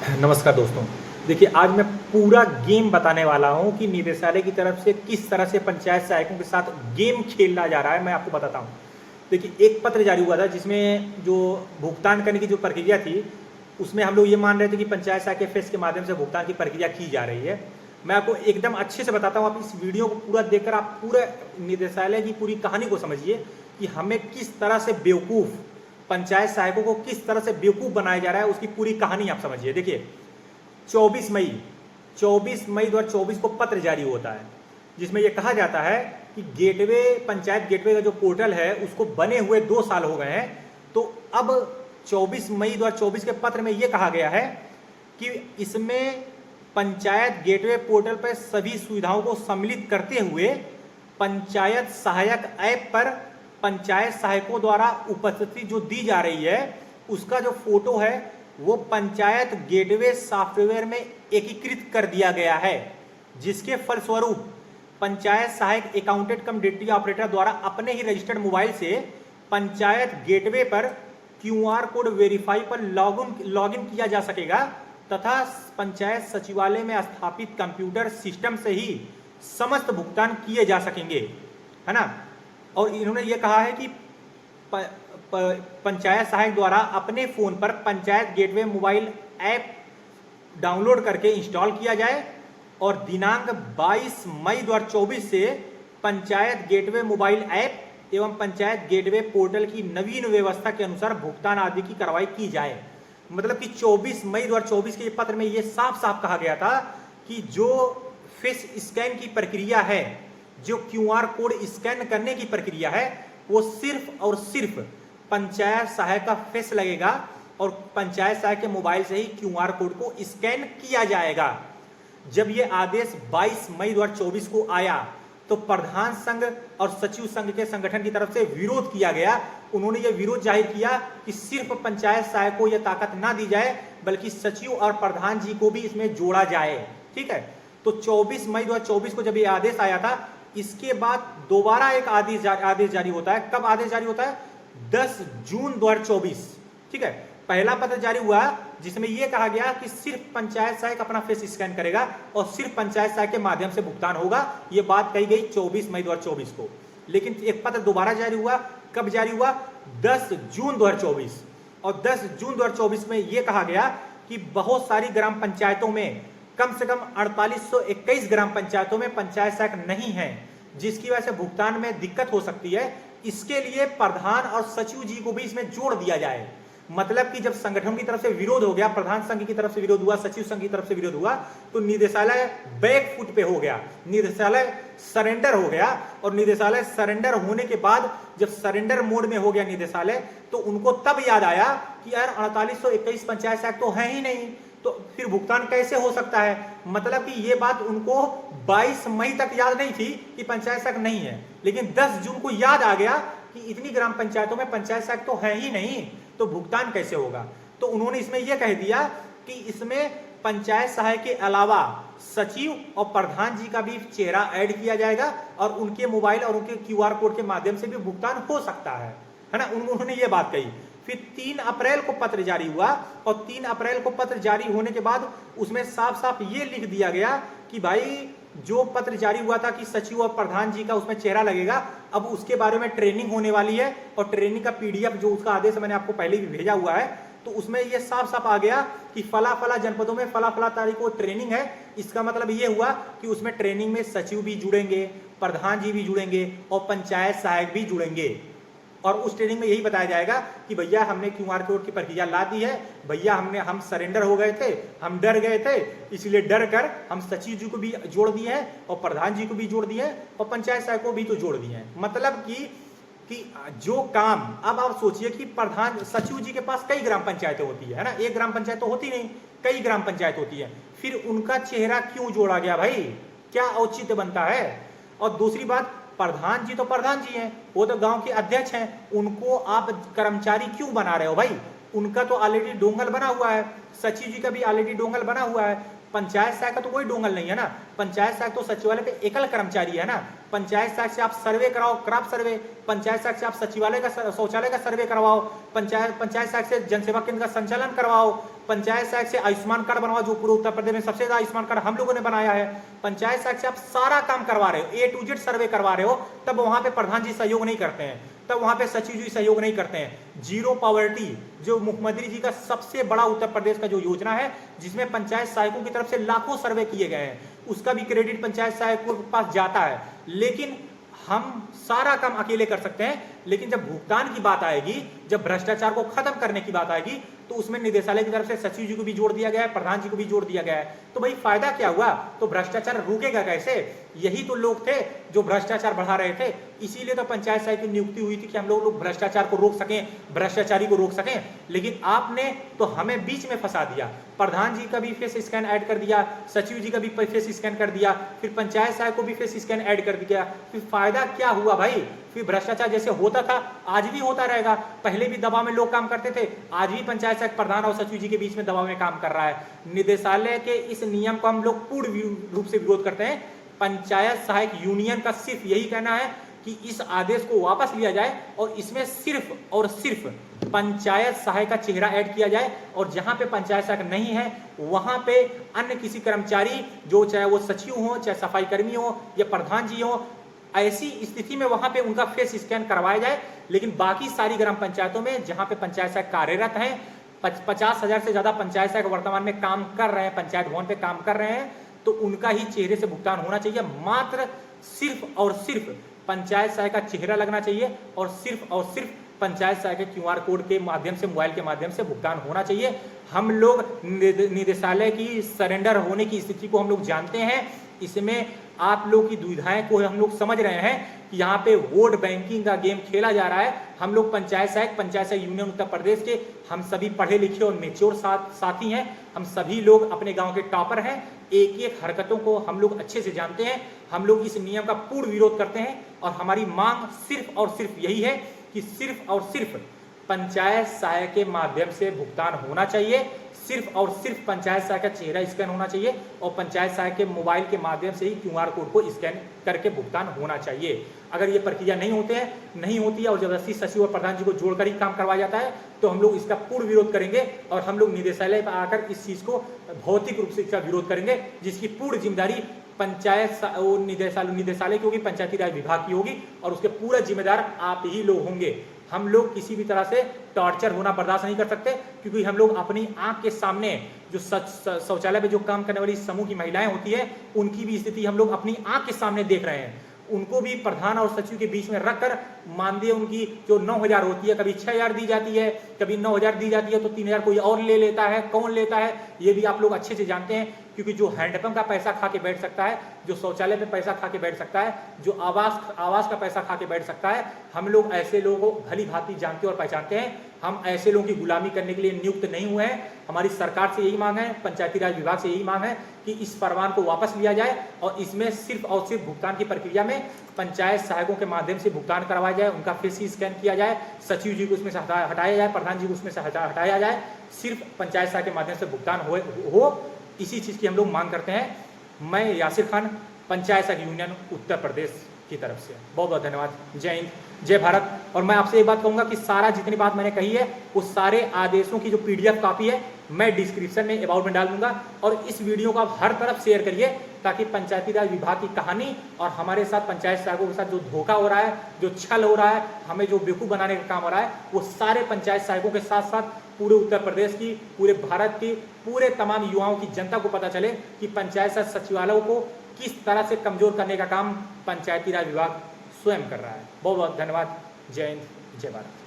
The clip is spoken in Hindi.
नमस्कार दोस्तों। देखिए, आज मैं पूरा गेम बताने वाला हूँ कि निदेशालय की तरफ से किस तरह से पंचायत सहायकों के साथ गेम खेला जा रहा है, मैं आपको बताता हूँ। देखिए, एक पत्र जारी हुआ था जिसमें जो भुगतान करने की जो प्रक्रिया थी, उसमें हम लोग ये मान रहे थे कि पंचायत सहायक फेस के माध्यम से भुगतान की प्रक्रिया की जा रही है। मैं आपको एकदम अच्छे से बताता हूँ, आप इस वीडियो को पूरा देखकर आप पूरे निदेशालय की पूरी कहानी को समझिए कि हमें किस तरह से बेवकूफ़ पंचायत सहायकों को किस तरह से बेवकूफ़ बनाया जा रहा है, उसकी पूरी कहानी आप समझिए। देखिए, 24 मई 2024 को पत्र जारी होता है जिसमें यह कहा जाता है कि गेटवे पंचायत गेटवे का जो पोर्टल है उसको बने हुए 2 साल हो गए हैं। तो अब 24 मई 2024 के पत्र में यह कहा गया है कि इसमें पंचायत गेटवे पोर्टल पर सभी सुविधाओं को सम्मिलित करते हुए पंचायत सहायक ऐप पर पंचायत सहायकों द्वारा उपस्थिति जो दी जा रही है उसका जो फोटो है वो पंचायत गेटवे सॉफ्टवेयर में एकीकृत कर दिया गया है, जिसके फलस्वरूप पंचायत सहायक अकाउंटेंट कम डेटा ऑपरेटर द्वारा अपने ही रजिस्टर्ड मोबाइल से पंचायत गेटवे पर क्यूआर कोड वेरीफाई पर लॉगिन किया जा सकेगा तथा पंचायत सचिवालय में स्थापित कंप्यूटर सिस्टम से ही समस्त भुगतान किए जा सकेंगे, है ना। और इन्होंने ये कहा है कि पंचायत सहायक द्वारा अपने फोन पर panchayat gateway mobile app download करके इंस्टॉल किया जाए और दिनांक 22 मई 2024 से पंचायत गेटवे मोबाइल ऐप एवं पंचायत गेटवे पोर्टल की नवीन व्यवस्था के अनुसार भुगतान आदि की कार्रवाई की जाए। मतलब कि 24 मई 2024 के पत्र में यह साफ साफ कहा गया था कि जो फेस स्कैन की प्रक्रिया है, जो क्यूआर कोड स्कैन करने की प्रक्रिया है, वो सिर्फ और सिर्फ पंचायत सहायक का फेस लगेगा और पंचायत सहायक के मोबाइल से ही क्यूआर कोड को स्कैन किया जाएगा। जब ये आदेश 22 मई 2024 को आया तो प्रधान संघ और सचिव संघ के संगठन की तरफ से विरोध किया गया। उन्होंने ये विरोध जाहिर किया कि सिर्फ पंचायत सहायक को यह ताकत ना दी जाए बल्कि सचिव और प्रधान जी को भी इसमें जोड़ा जाए। ठीक है, तो 24 मई 2024 को जब ये आदेश आया था, इसके बाद दोबारा एक आदेश जारी होता है। कब आदेश जारी होता है? 10 जून 2024। ठीक है, पहला पत्र जारी हुआ जिसमें यह कहा गया कि सिर्फ पंचायत सहायक अपना फेस स्कैन करेगा और सिर्फ पंचायत सहायक के माध्यम से भुगतान होगा। यह बात कही गई 24 मई 2024 को। लेकिन एक पत्र दोबारा जारी हुआ। कब जारी हुआ? 10 जून 2024। और 10 जून 2024 में यह कहा गया कि बहुत सारी ग्राम पंचायतों में कम से कम 4821 ग्राम पंचायतों में पंचायत सहायक नहीं है, जिसकी वजह से भुगतान में दिक्कत हो सकती है। इसके लिए प्रधान और सचिव जी को भी इसमें जोड़ दिया जाए। मतलब कि जब संगठन की तरफ से विरोध हो गया, प्रधान संघ की तरफ से विरोध हुआ, सचिव संघ की तरफ से विरोध हुआ, तो निदेशालय बैक फुट पे हो गया, निदेशालय सरेंडर हो गया। और निदेशालय सरेंडर होने के बाद जब सरेंडर मोड में हो गया निदेशालय, तो उनको तब याद आया कि यार 4821 पंचायत सहायक तो है ही नहीं, तो फिर भुगतान कैसे हो सकता है। मतलब कि ये बात उनको 22 मई तक याद नहीं थी कि पंचायत सहायक नहीं है, लेकिन 10 जून को याद आ गया कि इतनी ग्राम पंचायतों में पंचायत सहायक तो है ही नहीं, तो भुगतान कैसे होगा। तो उन्होंने इसमें यह कह दिया कि इसमें पंचायत सहायक के अलावा सचिव और प्रधान जी का भी चेहरा ऐड किया जाएगा और उनके मोबाइल और उनके क्यूआर कोड के माध्यम से भी भुगतान हो सकता है ना। उन्होंने ये बात कही। फिर 3 अप्रैल को पत्र जारी हुआ और 3 अप्रैल को पत्र जारी होने के बाद उसमें साफ साफ ये लिख दिया गया कि भाई जो पत्र जारी हुआ था कि सचिव और प्रधान जी का उसमें चेहरा लगेगा, अब उसके बारे में ट्रेनिंग होने वाली है और ट्रेनिंग का पीडीएफ जो उसका आदेश मैंने आपको पहले भी भेजा हुआ है, तो उसमें ये साफ साफ आ गया कि फला फला जनपदों में फला फला तारीख को ट्रेनिंग है। इसका मतलब ये हुआ कि उसमें ट्रेनिंग में सचिव भी जुड़ेंगे, प्रधान जी भी जुड़ेंगे और पंचायत सहायक भी जुड़ेंगे। और उस ट्रेनिंग में यही बताया जाएगा कि भैया हमने क्यूआर कोड की प्रक्रिया ला दी है, भैया हम सरेंडर हो गए थे, हम डर गए थे, इसलिए डर कर हम सचिव जी को भी जोड़ दिए हैं और प्रधान जी को भी जोड़ दिए हैं और पंचायत सहायक को भी तो जोड़ दिए हैं। मतलब कि जो काम, अब आप सोचिए कि प्रधान सचिव जी के पास कई ग्राम पंचायतें होती है ना, एक ग्राम पंचायत तो होती नहीं, कई ग्राम पंचायत होती है, फिर उनका चेहरा क्यों जोड़ा गया भाई, क्या औचित्य बनता है। और दूसरी बात, प्रधान जी तो प्रधान जी हैं, वो तो गांव के अध्यक्ष हैं, उनको आप कर्मचारी क्यों बना रहे हो भाई। उनका तो ऑलरेडी डोंगल बना हुआ है, सचिव जी का भी ऑलरेडी डोंगल बना हुआ है, पंचायत सहायक का तो कोई डोंगल नहीं है ना, पंचायत सहायक तो सचिवालय के एकल कर्मचारी है ना। पंचायत सहायक से आप सर्वे कराओ, क्रॉप सर्वे, पंचायत सहायक से आप सचिवालय का शौचालय का सर्वे करवाओ, पंचायत सहायक से जनसेवा केंद्र का संचालन करवाओ, पंचायत सहायक से आयुष्मान कार्ड बनवाओ, जो पूरे उत्तर प्रदेश में सबसे ज्यादा आयुष्मान कार्ड हम लोगों ने बनाया है। पंचायत सहायक से आप सारा काम करवा रहे हो, A to Z सर्वे करवा रहे हो, तब वहां पे प्रधान जी सहयोग नहीं करते हैं, तब वहां पे सचिव जी सहयोग नहीं करते हैं। जीरो पॉवर्टी जो मुख्यमंत्री जी का सबसे बड़ा उत्तर प्रदेश का जो योजना है, जिसमें पंचायत सहायकों की तरफ से लाखों सर्वे किए गए हैं, उसका भी क्रेडिट पंचायत सहायकों के पास जाता है। लेकिन हम सारा काम अकेले कर सकते हैं, लेकिन जब भुगतान की बात आएगी, जब भ्रष्टाचार को खत्म करने की बात आएगी, तो उसमें निदेशालय की तरफ से सचिव जी को भी जोड़ दिया गया है, प्रधान जी को भी जोड़ दिया गया है। तो भाई फायदा क्या हुआ? तो भ्रष्टाचार रुकेगा कैसे? यही तो लोग थे जो भ्रष्टाचार बढ़ा रहे थे, इसीलिए तो पंचायत सहायक की नियुक्ति हुई थी कि हम लोग भ्रष्टाचार को रोक सकें, भ्रष्टाचारी को रोक सकें। लेकिन आपने तो हमें बीच में फंसा दिया, प्रधान जी का भी फेस स्कैन ऐड कर दिया, सचिव जी का भी फेस स्कैन कर दिया, फिर पंचायत सहायक को भी फेस स्कैन ऐड कर दिया। फिर फायदा क्या हुआ भाई? फिर भ्रष्टाचार जैसे होता था आज भी होता रहेगा। पहले भी दबाव में लोग काम करते थे, आज भी पंचायत सहायक प्रधान और सचिव जी के बीच में दबाव में काम कर रहा है। निदेशालय के इस नियम को हम लोग पूर्ण रूप से विरोध करते हैं। पंचायत सहायक यूनियन का सिर्फ यही कहना है कि इस आदेश को वापस लिया जाए और इसमें सिर्फ और सिर्फ पंचायत सहायक का चेहरा ऐड किया जाए, और जहां पे पंचायत सहायक नहीं है वहां पे अन्य किसी कर्मचारी, जो चाहे वो सचिव हो, चाहे सफाई कर्मी हो या प्रधान जी हो, ऐसी स्थिति में वहां पे उनका फेस स्कैन करवाया जाए। लेकिन बाकी सारी ग्राम पंचायतों में जहां पे पंचायत सहायक कार्यरत हैं, 50,000 से ज्यादा पंचायत सहायक वर्तमान में काम कर रहे हैं, पंचायत भवन पे काम कर रहे हैं, तो उनका ही चेहरे से भुगतान होना चाहिए। मात्र सिर्फ और सिर्फ पंचायत सहायक का चेहरा लगना चाहिए, और सिर्फ पंचायत सहायक के QR कोड के माध्यम से, मोबाइल के माध्यम से भुगतान होना चाहिए। हम लोग निदेशालय की सरेंडर होने की स्थिति को हम लोग जानते हैं। इसमें आप लोग की दुविधाएं को हम लोग समझ रहे हैं कि यहाँ पे वोट बैंकिंग का गेम खेला जा रहा है। हम लोग पंचायत सहायक यूनियन उत्तर प्रदेश के हम सभी पढ़े लिखे और मेच्योर साथी हैं। हम सभी लोग अपने गांव के टॉपर हैं। एक एक हरकतों को हम लोग अच्छे से जानते हैं। हम लोग इस नियम का पूर्ण विरोध करते हैं, और हमारी मांग सिर्फ और सिर्फ यही है कि सिर्फ और सिर्फ पंचायत सहायक के माध्यम से भुगतान होना चाहिए। सिर्फ और सिर्फ पंचायत सहायक का चेहरा स्कैन होना चाहिए, और पंचायत सहायक के मोबाइल के माध्यम से ही QR कोड को स्कैन करके भुगतान होना चाहिए। अगर ये प्रक्रिया नहीं होती है और जबरदस्ती सचिव और प्रधान जी को जोड़कर ही काम करवाया जाता है, तो हम लोग इसका पूर्ण विरोध करेंगे, और हम लोग निदेशालय पर आकर इस चीज को भौतिक रूप से इसका विरोध करेंगे, जिसकी पूर्ण जिम्मेदारी पंचायत निदेशालय की होगी, पंचायती राज विभाग की होगी, और उसके पूरा जिम्मेदार आप ही लोग होंगे। हम लोग किसी भी तरह से टॉर्चर होना बर्दाश्त नहीं कर सकते, क्योंकि हम लोग अपनी आंख के सामने जो शौचालय में जो काम करने वाली समूह की महिलाएं होती है, उनकी भी स्थिति हम लोग अपनी आंख के सामने देख रहे हैं। उनको भी प्रधान और सचिव के बीच में रखकर मानदेय उनकी जो 9,000 होती है, कभी 6,000 दी जाती है, कभी 9,000 दी जाती है, तो 3,000 कोई और ले लेता है। कौन लेता है ये भी आप लोग अच्छे से जानते हैं, क्योंकि जो हैंडपंप का पैसा खा के बैठ सकता है, जो शौचालय पे पैसा खा के बैठ सकता है, जो आवास का पैसा खा के बैठ सकता है, हम लोग ऐसे लोगों को भली भांति जानते और पहचानते हैं। हम ऐसे लोगों की गुलामी करने के लिए नियुक्त नहीं हुए हैं। हमारी सरकार से यही मांग है, पंचायती राज विभाग से यही मांग है कि इस फरमान को वापस लिया जाए, और इसमें सिर्फ और सिर्फ भुगतान की प्रक्रिया में पंचायत सहायकों के माध्यम से भुगतान करवाया जाए, उनका फेस स्कैन किया जाए, सचिव जी को उसमें से हटाया जाए, प्रधान जी को उसमें से हटाया जाए, सिर्फ पंचायत सहायक के माध्यम से भुगतान हो। इसी चीज की हम लोग मांग करते हैं। मैं यासिर खान, पंचायत सहायक यूनियन उत्तर प्रदेश की तरफ से बहुत बहुत धन्यवाद। जय हिंद, जय भारत। और मैं आपसे एक बात कहूंगा कि सारा जितनी बात मैंने कही है, वो सारे आदेशों की जो PDF कॉपी है मैं डिस्क्रिप्शन में अबाउट में डाल दूंगा, और इस वीडियो को आप हर तरफ शेयर करिए, ताकि पंचायती राज विभाग की कहानी और हमारे साथ पंचायत सहायकों के साथ जो धोखा हो रहा है, जो छल हो रहा है, हमें जो बेवकूफ़ बनाने का काम हो रहा है, वो सारे पंचायत सहायकों के साथ साथ पूरे उत्तर प्रदेश की, पूरे भारत की, पूरे तमाम युवाओं की जनता को पता चले कि पंचायत सचिवालयों को किस तरह से कमजोर करने का काम पंचायती राज विभाग स्वयं कर रहा है। बहुत बहुत धन्यवाद। जय हिंद, जय भारत।